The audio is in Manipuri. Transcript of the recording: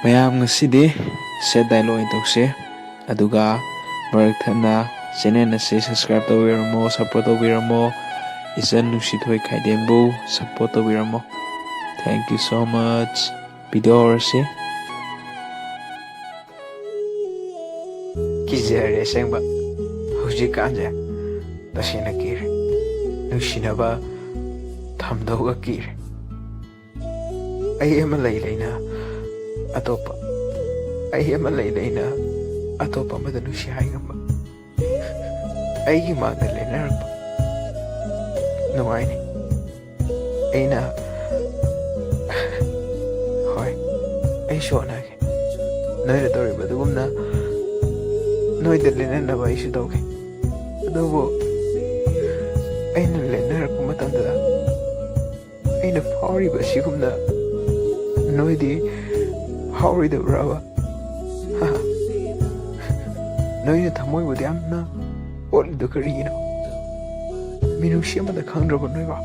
ꯃꯌꯥꯝ ꯉꯁꯤꯗꯤ ꯁꯦꯠ ꯗꯥꯏꯂꯣꯛ ꯇꯧꯁꯦ ꯑꯗꯨꯒ ꯃꯔꯛ ꯊꯠꯅ ꯆꯦꯅꯦꯜ ꯑꯁꯤ ꯁꯕꯁꯀ꯭ꯔꯥꯏꯕ ꯇꯧꯕꯤꯔꯝꯃꯣ ꯁꯞꯄꯣꯔꯠ ꯇꯧꯕꯤꯔꯝꯃꯣ ꯏꯆꯟ ꯅꯨꯡꯁꯤꯊꯣꯏ ꯈꯥꯏꯗꯦꯝꯕꯨ ꯁꯞꯄꯣꯔꯠ ꯇꯧꯕꯤꯔꯝꯃꯣ ꯊꯦꯡꯛ ꯌꯨ ꯁꯣ ꯃꯆ ꯚꯤꯗꯤꯑꯣ ꯍꯧꯔꯁꯤ ꯀꯤꯖꯔꯦ ꯑꯁꯦꯡꯕ ꯍꯧꯖꯤꯛꯀꯥꯟꯁꯦ ꯇꯁꯦꯡꯅ ꯀꯤꯔꯦ ꯅꯨꯡꯁꯤꯅꯕ ꯊꯝꯗꯧꯒ ꯀꯤꯔꯦ ꯑꯩ ꯑꯃ ꯂꯩꯅ ꯑꯇꯣꯞꯄ ꯑꯩ ꯑꯃ ꯂꯩꯅ ꯑꯇꯣꯞꯄ ꯑꯃꯗ ꯅꯨꯡꯁꯤ ꯍꯥꯏꯉꯝꯕ ꯑꯩꯒꯤ ꯃꯥꯡꯗ ꯂꯦꯟꯅꯔꯛꯄ ꯅꯨꯡꯉꯥꯏꯅꯤ ꯑꯩꯅ ꯍꯣꯏ ꯑꯩ ꯁꯣꯟꯅꯒꯦ ꯅꯣꯏꯅ ꯇꯧꯔꯤꯕ ꯑꯗꯨꯒꯨꯝꯅ ꯅꯣꯏꯗ ꯂꯦꯟꯅꯅꯕ ꯑꯩꯁꯨ ꯇꯧꯒꯦ ꯑꯗꯨꯕꯨ ꯑꯩꯅ ꯂꯦꯟꯅꯔꯛꯄ ꯃꯇꯝꯗ ꯑꯩꯅ ꯐꯥꯎꯔꯤꯕ ꯑꯁꯤꯒꯨꯝꯅ ꯅꯣꯏꯗꯤ ꯐꯥꯎꯔꯣꯏꯗꯕ꯭ꯔꯕ ꯅꯣꯏꯅ ꯊꯃꯣꯏꯕꯨꯗꯤ ꯌꯥꯝꯅ ꯑꯣꯠꯂꯤꯗꯣ ꯀꯔꯤꯒꯤꯅꯣ ꯃꯤꯅꯨꯡꯁꯤ ꯑꯃꯗ ꯈꯪꯗ꯭ꯔꯕ ꯅꯣꯏꯕꯣ